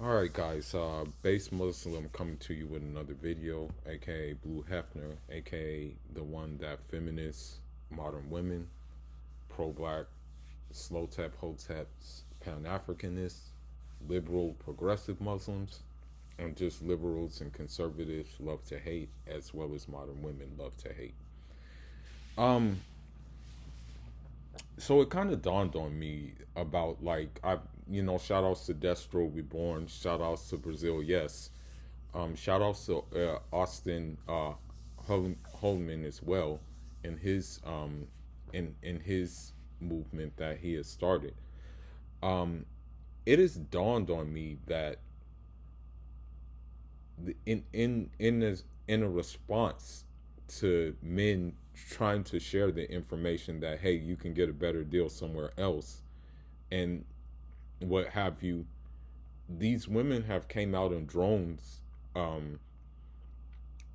All right, guys. Base Muslim coming to you with another video, aka Blue Hefner, aka the one that feminists, modern women, pro-black, slow tap, hoteps, pan Africanists, liberal, progressive Muslims, and just liberals and conservatives love to hate, as well as modern women love to hate. Um, so it kind of dawned on me about shout outs to Destro Reborn, shout outs to Brazil, yes. Shout outs to Austin Holman as well in his movement that he has started. Um, it has dawned on me that in a response to men trying to share the information that hey, you can get a better deal somewhere else and what have you, these women have came out in drones um,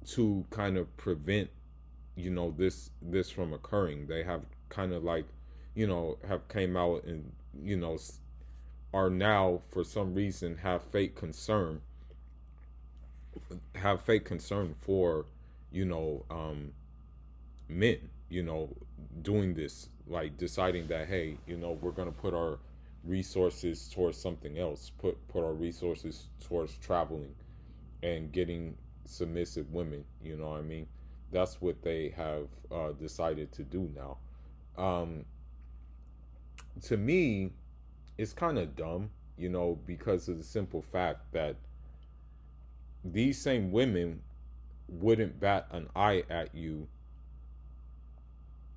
to kind of prevent this from occurring. They have kind of have came out and are now for some reason have fake concern for you know um, men doing this, like deciding that hey, we're going to put our resources towards something else, put our resources towards traveling and getting submissive women. You know what I mean? That's what they have decided to do now. Um, to me, it's kind of dumb, because of the simple fact that these same women wouldn't bat an eye at you.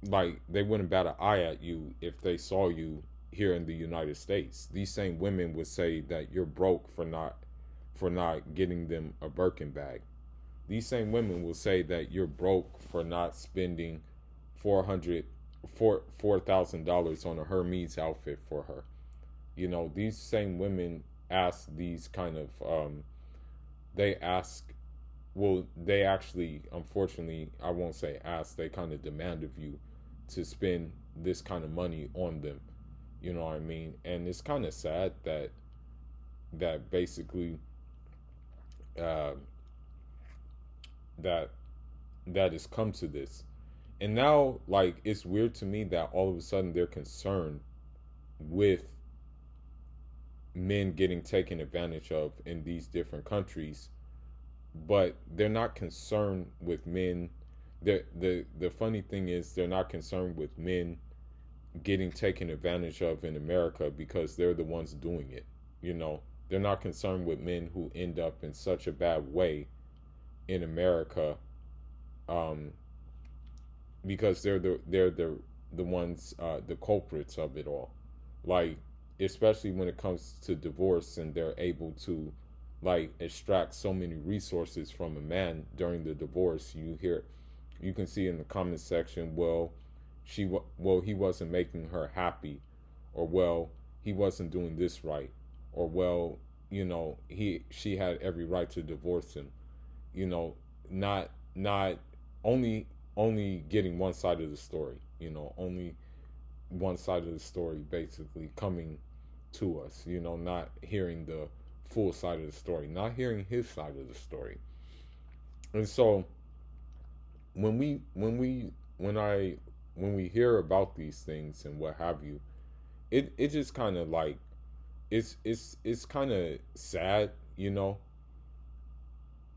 Like, they wouldn't bat an eye at you if they saw you here in the United States. These same women would say that you're broke for not getting them a Birkin bag. These same women will say that you're broke for not spending $4,000 on a Hermes outfit for her. These same women ask these kind of they ask well, they actually, unfortunately, I won't say ask, they kind of demand of you to spend this kind of money on them. You know what I mean? And it's kind of sad that basically uh, that that has come to this. And now, like, it's weird to me that all of a sudden they're concerned with men getting taken advantage of in these different countries, but they're not concerned with men. The funny thing is they're not concerned with men getting taken advantage of in America because they're the ones doing it. They're not concerned with men who end up in such a bad way in America, um, because they're the ones, the culprits of it all. Like, especially when it comes to divorce, and they're able to like extract so many resources from a man during the divorce. You can see in the comment section, well, he wasn't making her happy, or well, he wasn't doing this right, or well, she had every right to divorce him. Not only getting one side of the story, only one side of the story basically coming to us, not hearing the full side of the story, not hearing his side of the story. And so when we when we when I when we hear about these things and what have you, it just kind of like it's kind of sad,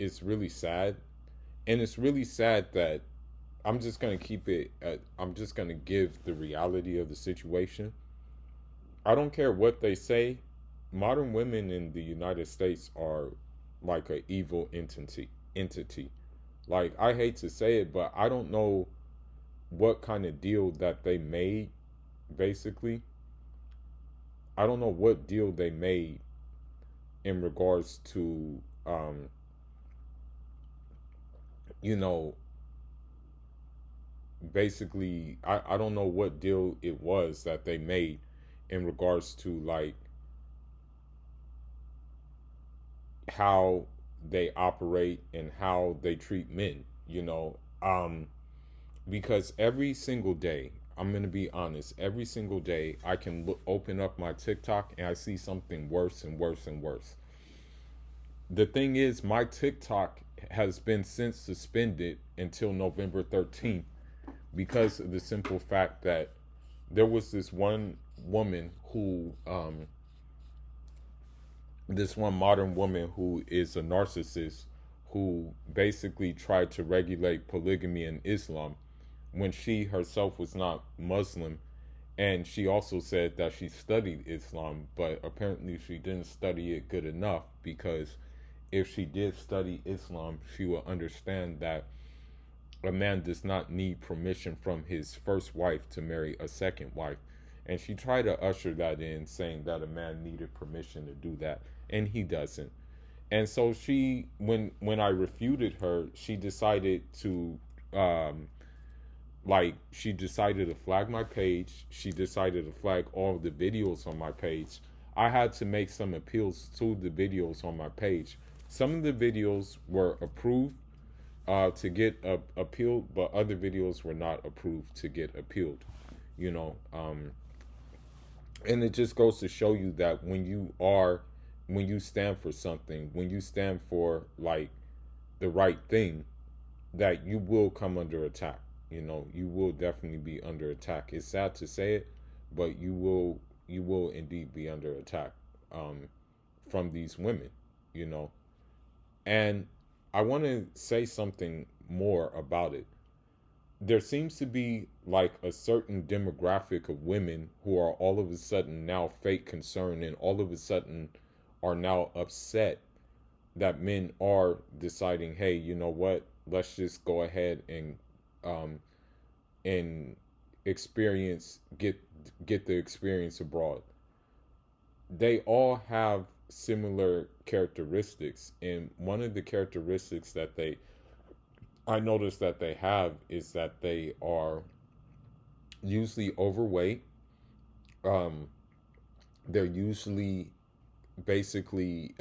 it's really sad. And it's really sad that I'm just going to give the reality of the situation. I don't care what they say. Modern women in the United States are like a evil entity. Like, I hate to say it, but I don't know what kind of deal that they made. Basically, I don't know what deal they made in regards to you know basically, I don't know what deal it was that they made in regards to like how they operate and how they treat men, because every single day, I'm going to be honest, every single day I can open up my TikTok and I see something worse and worse and worse. The thing is, my TikTok has been since suspended until November 13th because of the simple fact that there was this one woman who, this one modern woman who is a narcissist who basically tried to regulate polygamy in Islam when she herself was not Muslim. And she also said that she studied Islam, but apparently she didn't study it good enough, because if she did study Islam, she will understand that a man does not need permission from his first wife to marry a second wife. And she tried to usher that in, saying that a man needed permission to do that, and he doesn't. And so she, when I refuted her, she decided to, she decided to flag my page. She decided to flag all of the videos on my page. I had to make some appeals to the videos on my page. Some of the videos were approved to get appealed, but other videos were not approved to get appealed. You know, and it just goes to show you that when you stand for something, when you stand for like the right thing, that you will come under attack. You know, you will definitely be under attack. It's sad to say it, but you will indeed be under attack from these women. You know, and I want to say something more about it. There seems to be like a certain demographic of women who are all of a sudden now fake concerned, and all of a sudden are now upset that men are deciding, hey, you know what? Let's just go ahead um and experience get the experience abroad. They all have similar characteristics, and one of the characteristics that they I noticed that they have is that they are usually overweight. Um, they're usually basically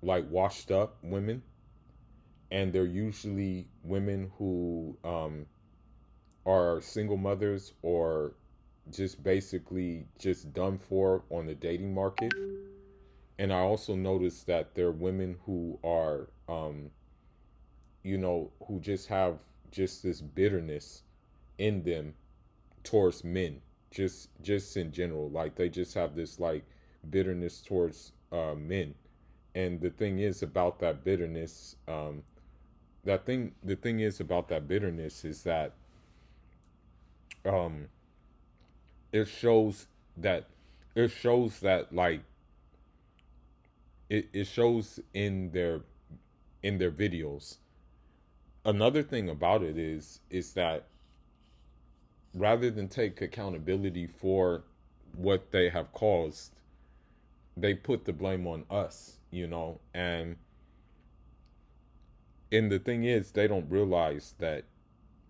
like washed up women, and they're usually women who are single mothers, or just basically just done for on the dating market. And I also noticed that there are women who are who just have just this bitterness in them towards men, just in general. Like they just have this like bitterness towards men. And the thing is about that bitterness, the thing is about that bitterness is that um it shows that it shows that like it shows in their videos. Another thing about it is that rather than take accountability for what they have caused, they put the blame on us, you know. And the thing is, they don't realize that,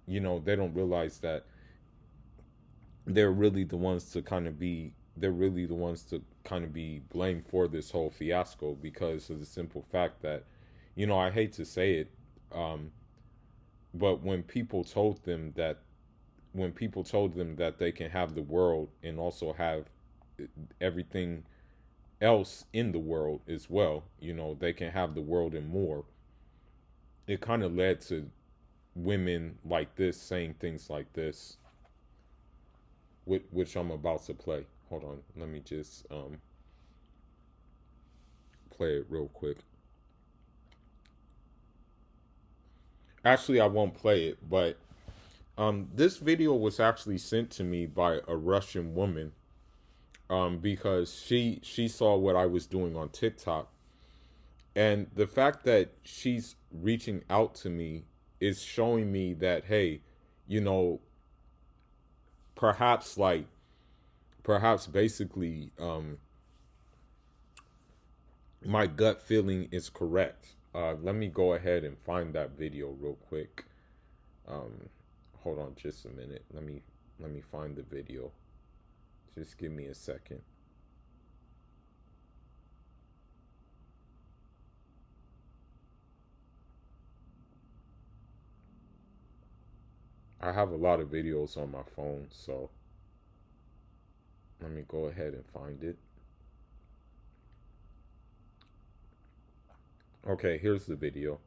they don't realize that they're really the ones to kind of be they're really the ones to kind of be blamed for this whole fiasco, because of the simple fact that, I hate to say it, but when people told them that they can have the world and also have everything else in the world as well, they can have the world and more, it kind of led to women like this saying things like this, which I'm about to play. Hold on, let me just play it real quick. Actually, I won't play it, but this video was actually sent to me by a Russian woman, because she saw what I was doing on TikTok, and the fact that she's reaching out to me is showing me that, hey, you know, perhaps like perhaps basically my gut feeling is correct. Let me go ahead and find that video real quick. Um, Hold on just a minute. Let me find the video. Just give me a second. I have a lot of videos on my phone, so let me go ahead and find it. Okay, here's the video.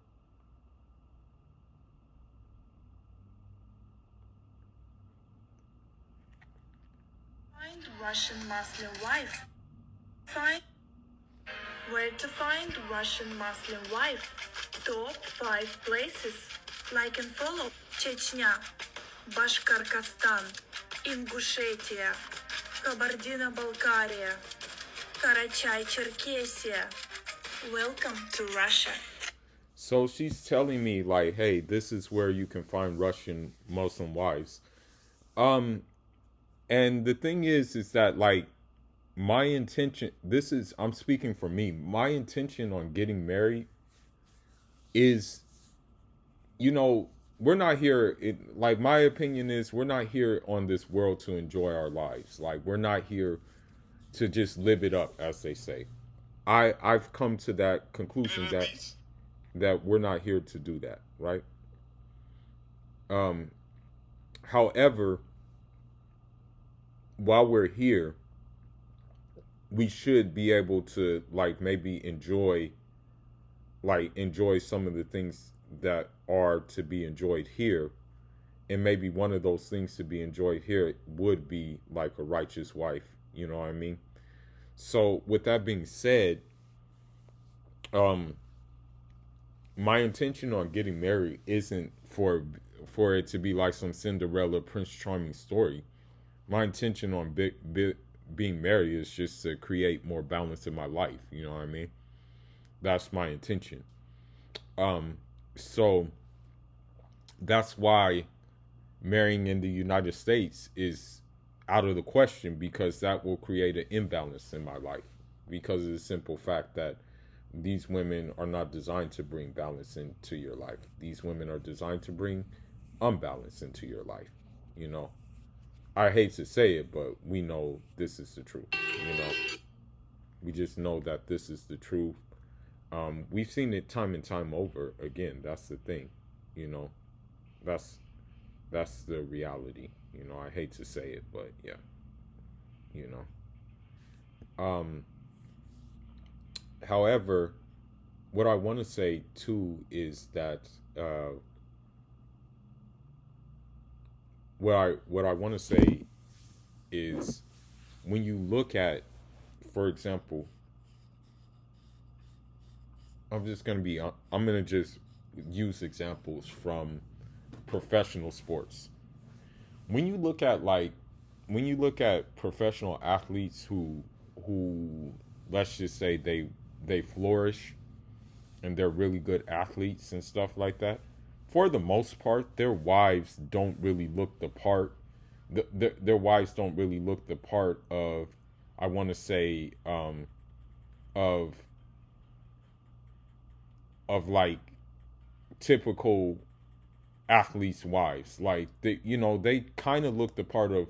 Find Russian Muslim wife. Find where to find Russian Muslim wife. Top 5 places. Like and follow. Chechnya, Bashkortostan, Ingushetia, Kabardino-Balkaria, Karachay-Cherkessia. Welcome to Russia. So she's telling me like, hey, this is where you can find Russian Muslim wives. Um, and the thing is that like my intention. This is I'm speaking for me. My intention on getting married is, we're not here. Like my opinion is, we're not here on this world to enjoy our lives. Like we're not here to just live it up, as they say. I've come to that conclusion that we're not here to do that, right? Um, However, while we're here, we should be able to like maybe enjoy some of the things that are to be enjoyed here, and maybe one of those things to be enjoyed here would be like a righteous wife. You know what I mean? So with that being said, um, my intention on getting married isn't for it to be like some Cinderella Prince Charming story. My intention on being married is just to create more balance in my life. You know what I mean? That's my intention. Um, so that's why marrying in the United States is out of the question, because that will create an imbalance in my life, because of the simple fact that these women are not designed to bring balance into your life. These women are designed to bring unbalance into your life. You know, I hate to say it, but we know this is the truth. You know, we just know that this is the truth. We've seen it time and time over again. That's the thing. You know, that's that's the reality. You know, I hate to say it, but yeah, you know. However, what I want to say too is that uh, what I want to say is, when you look at, for example, I'm gonna just use examples from professional sports. When you look at professional athletes who let's just say they flourish and they're really good athletes and stuff like that, for the most part, their wives don't really look the part. Their wives don't really look the part of, I want to say, of like typical athletes' wives. Like they kind of look the part of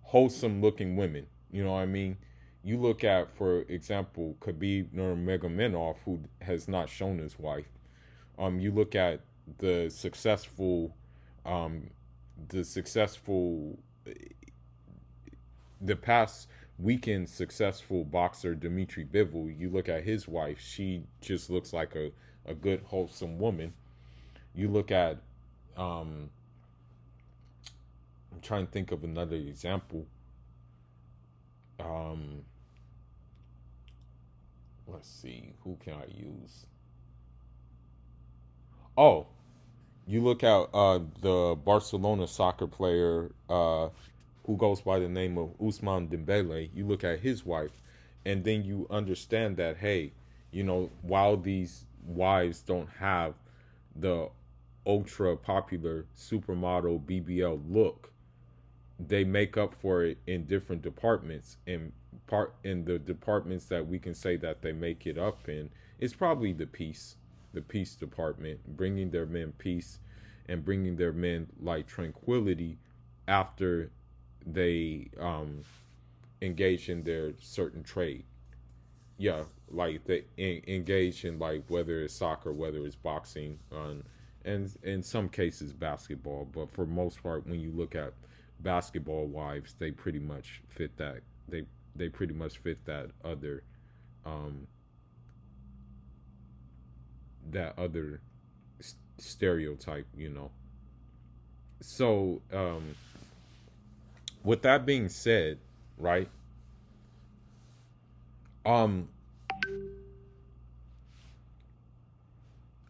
wholesome looking women. You know what I mean? You look at, for example, Khabib Nurmagomedov, who has not shown his wife. You look at the successful, um, the successful, the past weekend successful boxer Dmitry Bivol. You look at his wife; she just looks like a good wholesome woman. You look at, um, I'm trying to think of another example. Um, let's see, who can I use? Oh, you look at the Barcelona soccer player who goes by the name of Ousmane Dembele. You look at his wife, and then you understand that, hey, while these wives don't have the ultra popular supermodel BBL look, they make up for it in different departments. And part in the departments that we can say that they make it up in is probably the peace department, bringing their men peace and bringing their men like tranquility after they engage in their certain trade. Yeah, like they engage in, like, whether it's soccer, whether it's boxing, and in some cases basketball. But for most part, when you look at basketball wives, they pretty much fit that. They pretty much fit that other um, that other stereotype, you know. So with that being said, right? Um,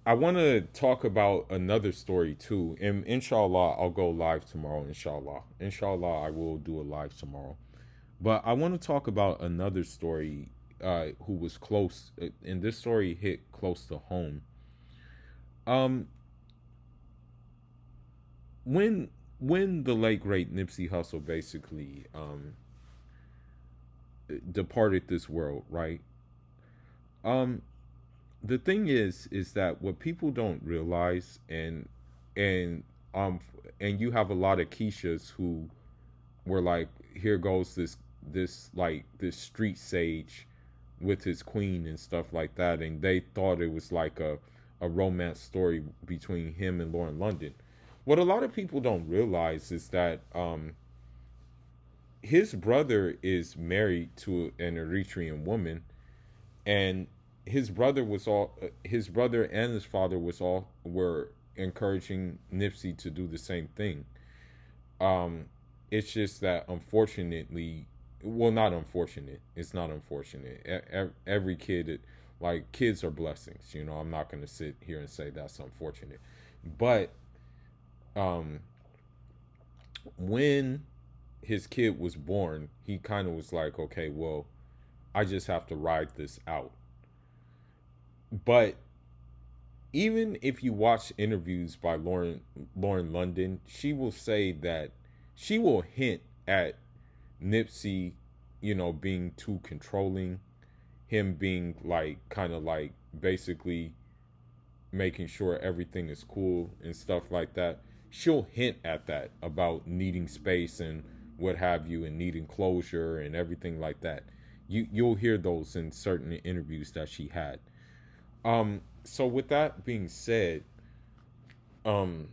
I want to talk about another story too, and inshallah, I'll go live tomorrow. Inshallah, I will do a live tomorrow. But I want to talk about another story, who was close, and this story hit close to home. Um, when when the late great Nipsey Hussle basically departed this world, right? Um, the thing is that what people don't realize, and um and you have a lot of Keishas who were like, here goes this street sage with his queen and stuff like that, and they thought it was like a romance story between him and Lauren London. What a lot of people don't realize is that his brother is married to an Eritrean woman, and his brother and his father were encouraging Nipsey to do the same thing. Um, it's just that unfortunately, well, not unfortunate. It's not unfortunate. Every kid, like kids are blessings. You know, I'm not going to sit here and say that's unfortunate, but um, when his kid was born, he kind of was like, okay, well, I just have to ride this out. But even if you watch interviews by Lauren London, she will say that she will hint at Nipsey, you know, being too controlling, him being like kind of like basically making sure everything is cool and stuff like that. She'll hint at that about needing space and what have you, and needing closure and everything like that. You'll hear those in certain interviews that she had. So with that being said, um,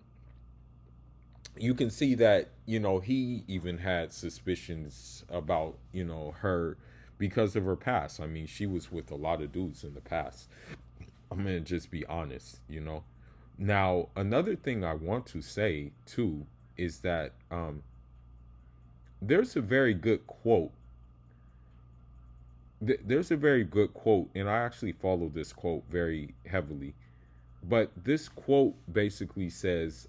you can see that, you know, he even had suspicions about, you know, her because of her past. I mean, she was with a lot of dudes in the past. I'm gonna just be honest, you know. Now, another thing I want to say too is that there's a very good quote. There's a very good quote, and I actually follow this quote very heavily. But this quote basically says,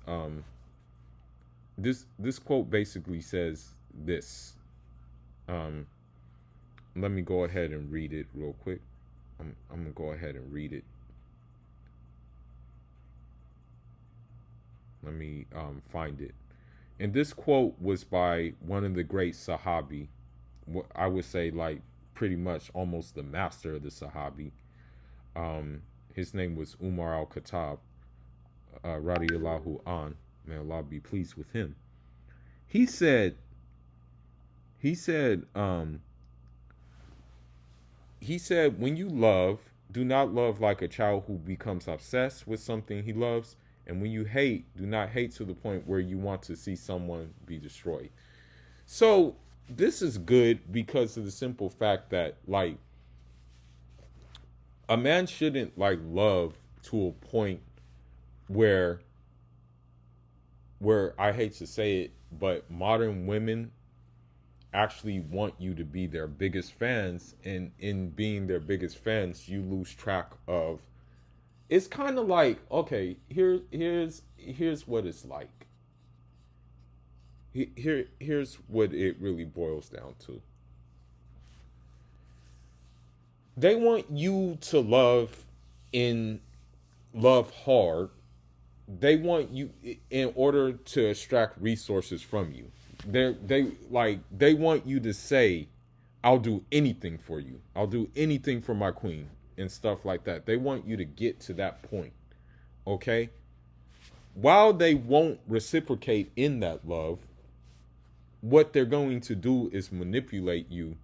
this quote basically says this. Um, Let me go ahead and read it real quick. I'm gonna go ahead and read it. Let me find it. And this quote was by one of the great Sahabi. I would say, like, pretty much almost the master of the Sahabi. His name was Umar al Khattab, radiyallahu an. May Allah be pleased with him. He said, he said, um, he said, when you love, do not love like a child who becomes obsessed with something he loves. And when you hate, do not hate to the point where you want to see someone be destroyed. So this is good because of the simple fact that, like, a man shouldn't like love to a point where I hate to say it, but modern women actually want you to be their biggest fans, and in being their biggest fans, you lose track of. It's kind of like, okay, here's what it's like. Here's what it really boils down to. They want you to love hard. They want you in order to extract resources from you. They want you to say, I'll do anything for you. I'll do anything for my queen and stuff like that. They want you to get to that point. Okay? While they won't reciprocate in that love, what they're going to do is manipulate you,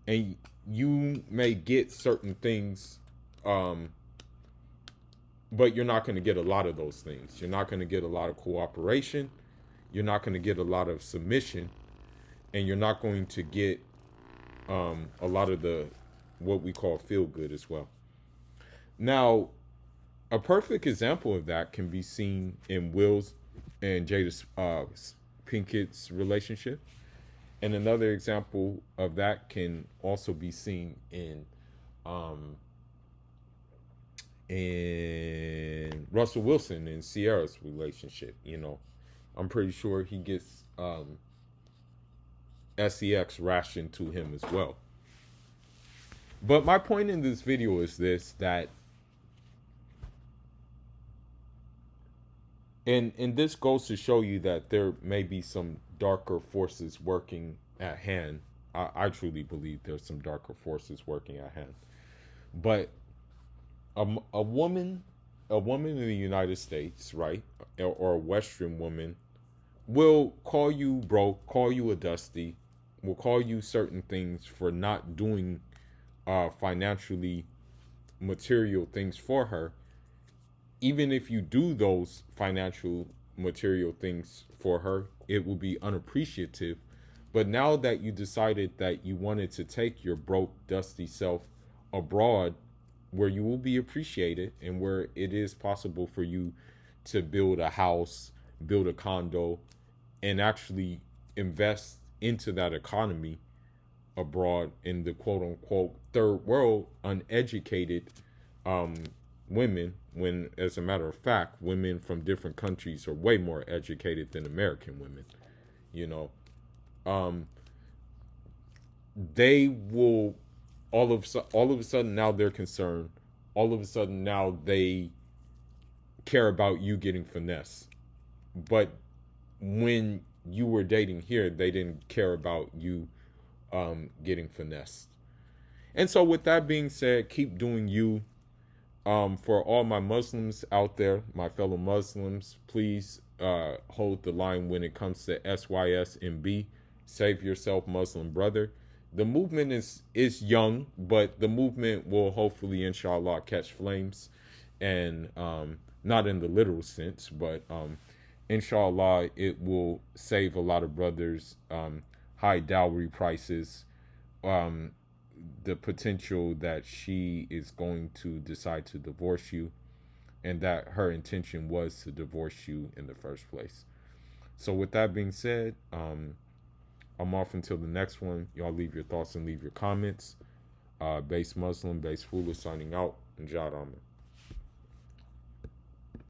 and you may get certain things, but you're not going to get a lot of those things. You're not going to get a lot of cooperation. You're not going to get a lot of submission, and you're not going to get a lot of the what we call feel good as well. Now, A perfect example of that can be seen in Will's and Jada Pinkett's relationship. And another example of that can also be seen um, in Russell Wilson and Sierra's relationship. You know, I'm pretty sure he gets sex rationed to him as well. But my point in this video is this, that and this goes to show you that there may be some darker forces working at hand. I truly believe there's some darker forces working at hand. But a woman in the United States, right, or a Western woman, will call you broke, call you a dusty, will call you certain things for not doing financially material things for her. Even if you do those financial material things for her, it will be unappreciative. But now that you decided that you wanted to take your broke, dusty self abroad, where you will be appreciated and where it is possible for you to build a house, build a condo, and actually invest into that economy abroad in the quote unquote third world, uneducated women, when as a matter of fact, women from different countries are way more educated than American women, you know, they will all of a sudden now they're concerned. All of a sudden now they care about you getting finesse. But when you were dating here, they didn't care about you getting finessed. And so with that being said, keep doing you. For all my Muslims out there, my fellow Muslims, please hold the line when it comes to SYSMB. Save yourself, Muslim brother. The movement is young, but the movement will hopefully, inshallah, catch flames. And not in the literal sense, but inshallah, it will save a lot of brothers high dowry prices, the potential that she is going to decide to divorce you, and that her intention was to divorce you in the first place. So with that being said, I'm off until the next one. Y'all leave your thoughts and leave your comments. Base Muslim, Base Foolish signing out. And Jad Ahmed.